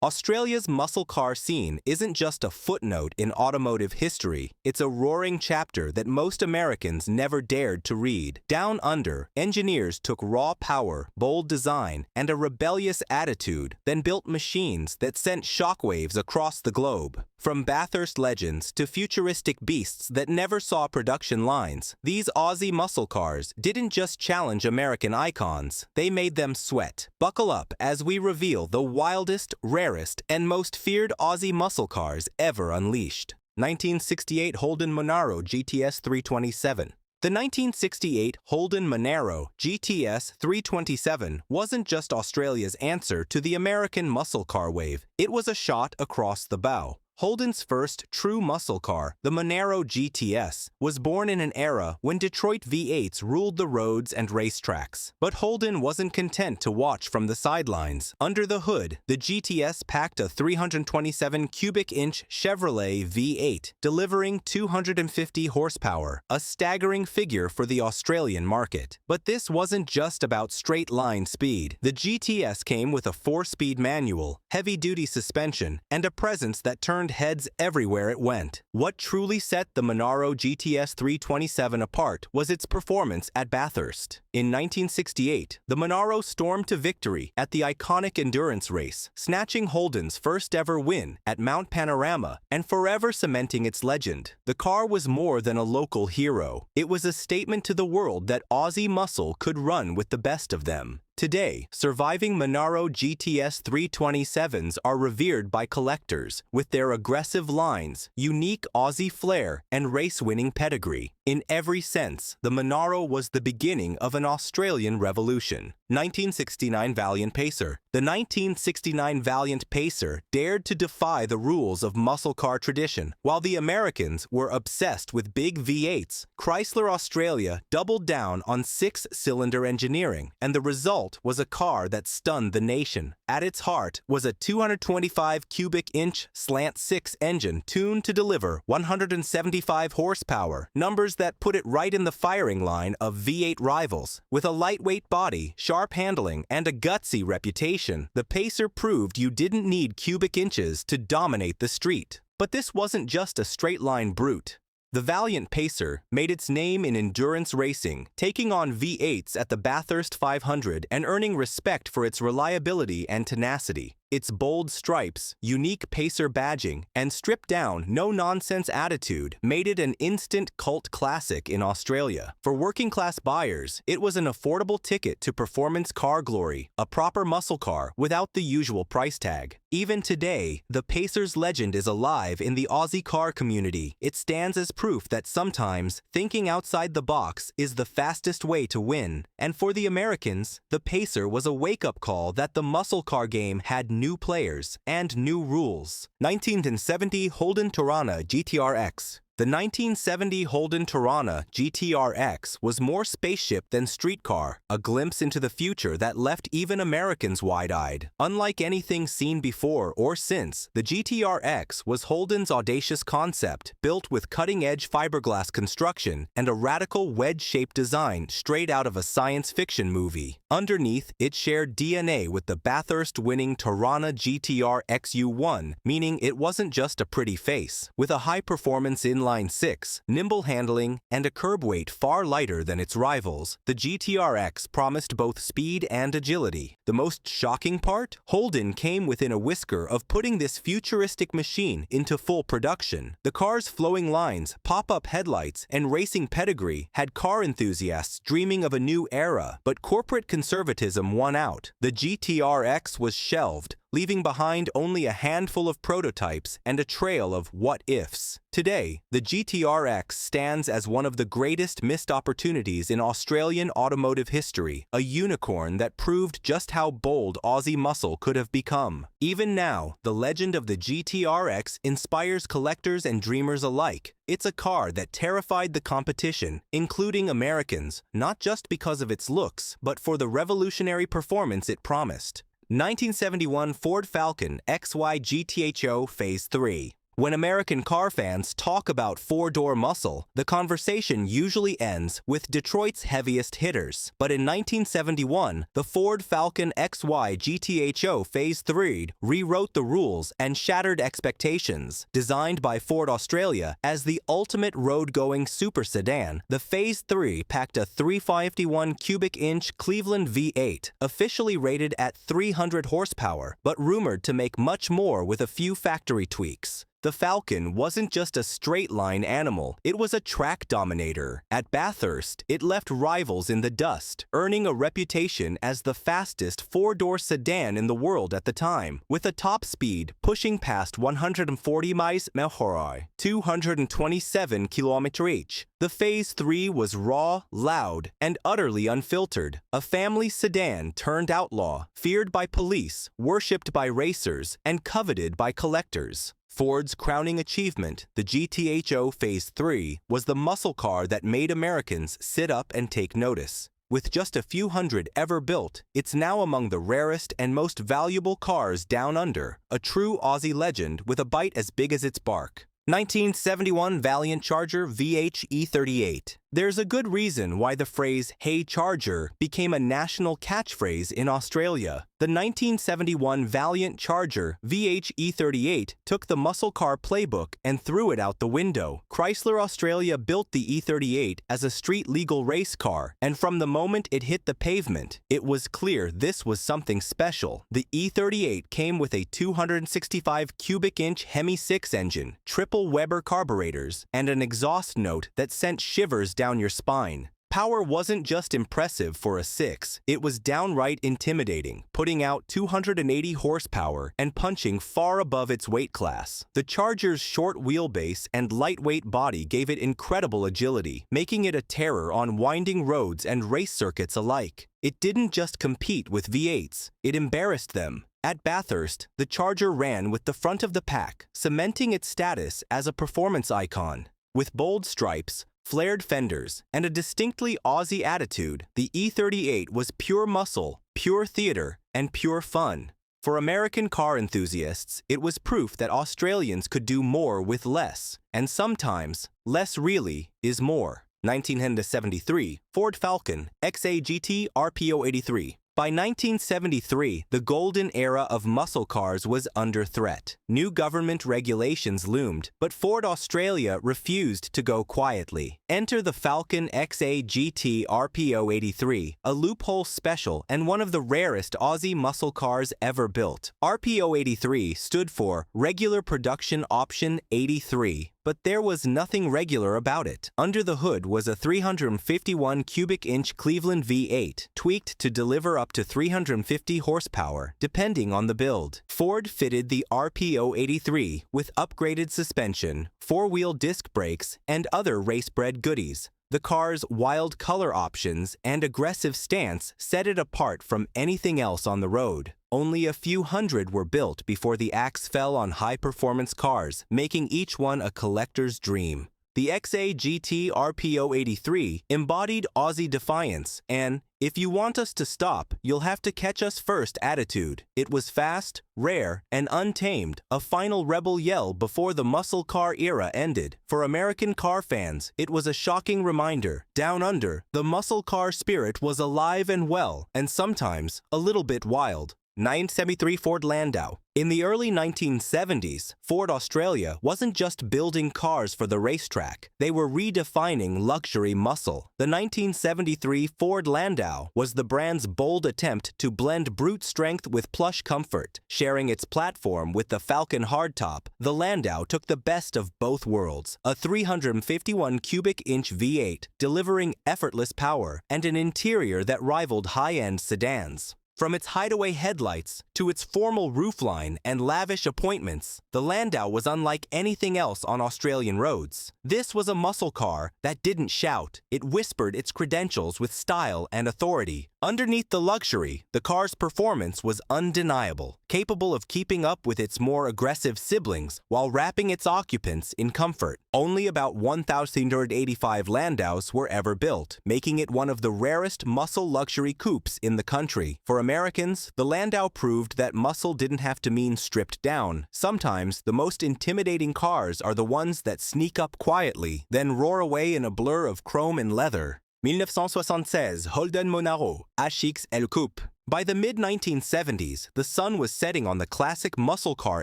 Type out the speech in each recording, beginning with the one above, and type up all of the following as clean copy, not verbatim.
Australia's muscle car scene isn't just a footnote in automotive history, it's a roaring chapter that most Americans never dared to read. Down under, engineers took raw power, bold design, and a rebellious attitude, then built machines that sent shockwaves across the globe. From Bathurst legends to futuristic beasts that never saw production lines, these Aussie muscle cars didn't just challenge American icons, they made them sweat. Buckle up as we reveal the wildest, rarest, and most feared Aussie muscle cars ever unleashed. 1968 Holden Monaro GTS 327. The 1968 Holden Monero GTS 327 wasn't just Australia's answer to the American muscle car wave, it was a shot across the bow. Holden's first true muscle car, the Monaro GTS, was born in an era when Detroit V8s ruled the roads and racetracks. But Holden wasn't content to watch from the sidelines. Under the hood, the GTS packed a 327 cubic inch Chevrolet V8, delivering 250 horsepower, a staggering figure for the Australian market. But this wasn't just about straight-line speed. The GTS came with a 4-speed manual, heavy-duty suspension, and a presence that turned heads everywhere it went. What truly set the Monaro GTS 327 apart was its performance at Bathurst. In 1968, the Monaro stormed to victory at the iconic endurance race, snatching Holden's first-ever win at Mount Panorama and forever cementing its legend. The car was more than a local hero. It was a statement to the world that Aussie muscle could run with the best of them. Today, surviving Monaro GTS 327s are revered by collectors, with their aggressive lines, unique Aussie flair, and race-winning pedigree. In every sense, the Monaro was the beginning of an Australian revolution. 1969 Valiant Pacer. The 1969 Valiant Pacer dared to defy the rules of muscle car tradition. While the Americans were obsessed with big V8s, Chrysler Australia doubled down on 6-cylinder engineering, and the result was a car that stunned the nation. At its heart was a 225 cubic inch slant-6 engine tuned to deliver 175 horsepower, numbers that put it right in the firing line of V8 rivals. With a lightweight body, sharp handling, and a gutsy reputation, the Pacer proved you didn't need cubic inches to dominate the street. But this wasn't just a straight-line brute. The Valiant Pacer made its name in endurance racing, taking on V8s at the Bathurst 500 and earning respect for its reliability and tenacity. Its bold stripes, unique Pacer badging, and stripped-down, no-nonsense attitude made it an instant cult classic in Australia. For working-class buyers, it was an affordable ticket to performance car glory, a proper muscle car without the usual price tag. Even today, the Pacer's legend is alive in the Aussie car community. It stands as proof that sometimes thinking outside the box is the fastest way to win. And for the Americans, the Pacer was a wake-up call that the muscle car game had new players and new rules. 1970 Holden GTRX. The 1970 Holden GTRX was more spaceship than streetcar, a glimpse into the future that left even Americans wide-eyed. Unlike anything seen before or since, the GTRX was Holden's audacious concept, built with cutting-edge fiberglass construction and a radical wedge-shaped design straight out of a science fiction movie. Underneath, it shared DNA with the Bathurst-winning GTRX U1, meaning it wasn't just a pretty face. With a high-performance inline 6, nimble handling, and a curb weight far lighter than its rivals, the GTRX promised both speed and agility. The most shocking part? Holden came within a whisker of putting this futuristic machine into full production. The car's flowing lines, pop-up headlights, and racing pedigree had car enthusiasts dreaming of a new era, but corporate conservatism won out. The GTRX was shelved, leaving behind only a handful of prototypes and a trail of what-ifs. Today, the GTRX stands as one of the greatest missed opportunities in Australian automotive history, a unicorn that proved just how bold Aussie muscle could have become. Even now, the legend of the GTRX inspires collectors and dreamers alike. It's a car that terrified the competition, including Americans, not just because of its looks, but for the revolutionary performance it promised. 1971 Ford Falcon XY GTHO Phase 3. When American car fans talk about four-door muscle, the conversation usually ends with Detroit's heaviest hitters. But in 1971, the Ford Falcon XY GTHO Phase 3 rewrote the rules and shattered expectations. Designed by Ford Australia as the ultimate road-going super sedan, the Phase 3 packed a 351 cubic inch Cleveland V8, officially rated at 300 horsepower, but rumored to make much more with a few factory tweaks. The Falcon wasn't just a straight-line animal, it was a track dominator. At Bathurst, it left rivals in the dust, earning a reputation as the fastest four-door sedan in the world at the time, with a top speed pushing past 140 miles per hour, 227 km/h. The Phase 3 was raw, loud, and utterly unfiltered, a family sedan turned outlaw, feared by police, worshipped by racers, and coveted by collectors. Ford's crowning achievement, the GTHO Phase 3, was the muscle car that made Americans sit up and take notice. With just a few hundred ever built, it's now among the rarest and most valuable cars down under, a true Aussie legend with a bite as big as its bark. 1971 Valiant Charger VH E38. There's a good reason why the phrase, "Hey Charger," became a national catchphrase in Australia. The 1971 Valiant Charger VH E38 took the muscle car playbook and threw it out the window. Chrysler Australia built the E38 as a street-legal race car, and from the moment it hit the pavement, it was clear this was something special. The E38 came with a 265 cubic inch Hemi 6 engine, triple Weber carburetors, and an exhaust note that sent shivers down your spine. Power wasn't just impressive for a 6, it was downright intimidating, putting out 280 horsepower and punching far above its weight class. The Charger's short wheelbase and lightweight body gave it incredible agility, making it a terror on winding roads and race circuits alike. It didn't just compete with V8s, it embarrassed them. At Bathurst, the Charger ran with the front of the pack, cementing its status as a performance icon. With bold stripes, flared fenders, and a distinctly Aussie attitude, the E38 was pure muscle, pure theater, and pure fun. For American car enthusiasts, it was proof that Australians could do more with less, and sometimes, less really is more. 1973 Ford Falcon XA-GT RPO83. By 1973, the golden era of muscle cars was under threat. New government regulations loomed, but Ford Australia refused to go quietly. Enter the Falcon XA-GT RPO83, a loophole special and one of the rarest Aussie muscle cars ever built. RPO83 stood for Regular Production Option 83. But there was nothing regular about it. Under the hood was a 351 cubic inch Cleveland V8, tweaked to deliver up to 350 horsepower, depending on the build. Ford fitted the RPO83 with upgraded suspension, four-wheel disc brakes, and other race-bred goodies. The car's wild color options and aggressive stance set it apart from anything else on the road. Only a few hundred were built before the axe fell on high-performance cars, making each one a collector's dream. The XA-GT RPO83 embodied Aussie defiance and, "If you want us to stop, you'll have to catch us first" attitude. It was fast, rare, and untamed, a final rebel yell before the muscle car era ended. For American car fans, it was a shocking reminder. Down under, the muscle car spirit was alive and well, and sometimes a little bit wild. 1973 Ford Landau. In the early 1970s, Ford Australia wasn't just building cars for the racetrack, they were redefining luxury muscle. The 1973 Ford Landau was the brand's bold attempt to blend brute strength with plush comfort. Sharing its platform with the Falcon hardtop, the Landau took the best of both worlds, a 351 cubic inch V8, delivering effortless power and an interior that rivaled high-end sedans. From its hideaway headlights to its formal roofline and lavish appointments, the Landau was unlike anything else on Australian roads. This was a muscle car that didn't shout. It whispered its credentials with style and authority. Underneath the luxury, the car's performance was undeniable, capable of keeping up with its more aggressive siblings while wrapping its occupants in comfort. Only about 1,385 Landaus were ever built, making it one of the rarest muscle luxury coupes in the country. For Americans, the Landau proved that muscle didn't have to mean stripped down. Sometimes, the most intimidating cars are the ones that sneak up quietly, then roar away in a blur of chrome and leather. 1976 Holden Monero HXL Coupe. By the mid-1970s, the sun was setting on the classic muscle car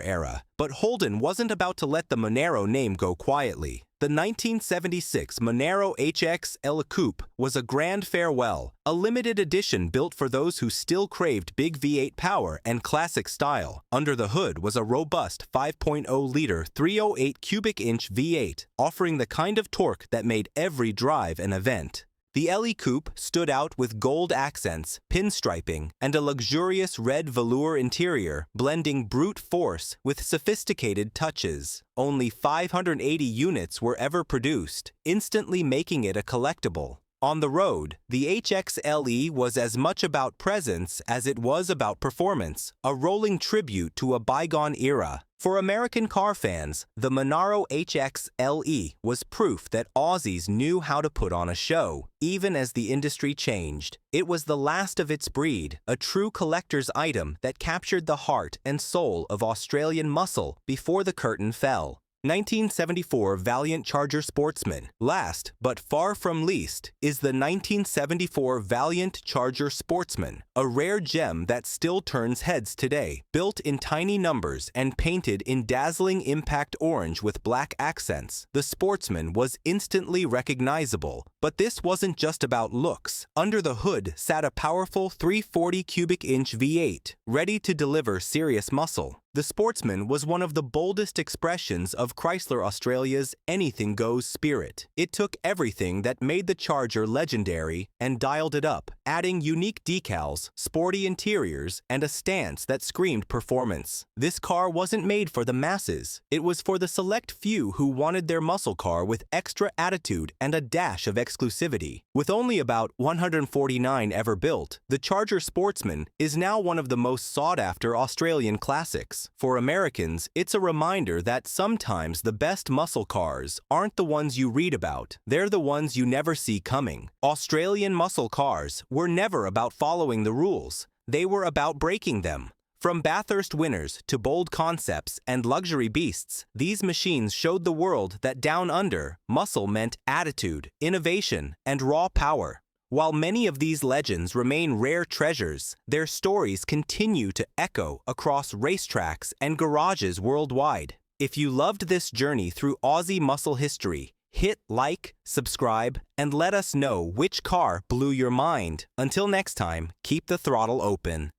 era, but Holden wasn't about to let the Monero name go quietly. The 1976 Monero HXL Coupe was a grand farewell, a limited edition built for those who still craved big V8 power and classic style. Under the hood was a robust 5.0-liter 308 cubic inch V8, offering the kind of torque that made every drive an event. The LE Coupe stood out with gold accents, pinstriping, and a luxurious red velour interior, blending brute force with sophisticated touches. Only 580 units were ever produced, instantly making it a collectible. On the road, the HXLE was as much about presence as it was about performance, a rolling tribute to a bygone era. For American car fans, the Monaro HXLE was proof that Aussies knew how to put on a show, even as the industry changed. It was the last of its breed, a true collector's item that captured the heart and soul of Australian muscle before the curtain fell. 1974 Valiant Charger Sportsman. Last, but far from least, is the 1974 Valiant Charger Sportsman, a rare gem that still turns heads today. Built in tiny numbers and painted in dazzling impact orange with black accents, the Sportsman was instantly recognizable. But this wasn't just about looks. Under the hood sat a powerful 340 cubic inch V8, ready to deliver serious muscle. The Sportsman was one of the boldest expressions of Chrysler Australia's anything-goes spirit. It took everything that made the Charger legendary and dialed it up, adding unique decals, sporty interiors, and a stance that screamed performance. This car wasn't made for the masses. It was for the select few who wanted their muscle car with extra attitude and a dash of exclusivity. With only about 149 ever built, the Charger Sportsman is now one of the most sought-after Australian classics. For Americans, it's a reminder that sometimes the best muscle cars aren't the ones you read about, they're the ones you never see coming. Australian muscle cars were never about following the rules, they were about breaking them. From Bathurst winners to bold concepts and luxury beasts, these machines showed the world that down under, muscle meant attitude, innovation, and raw power. While many of these legends remain rare treasures, their stories continue to echo across racetracks and garages worldwide. If you loved this journey through Aussie muscle history, hit like, subscribe, and let us know which car blew your mind. Until next time, keep the throttle open.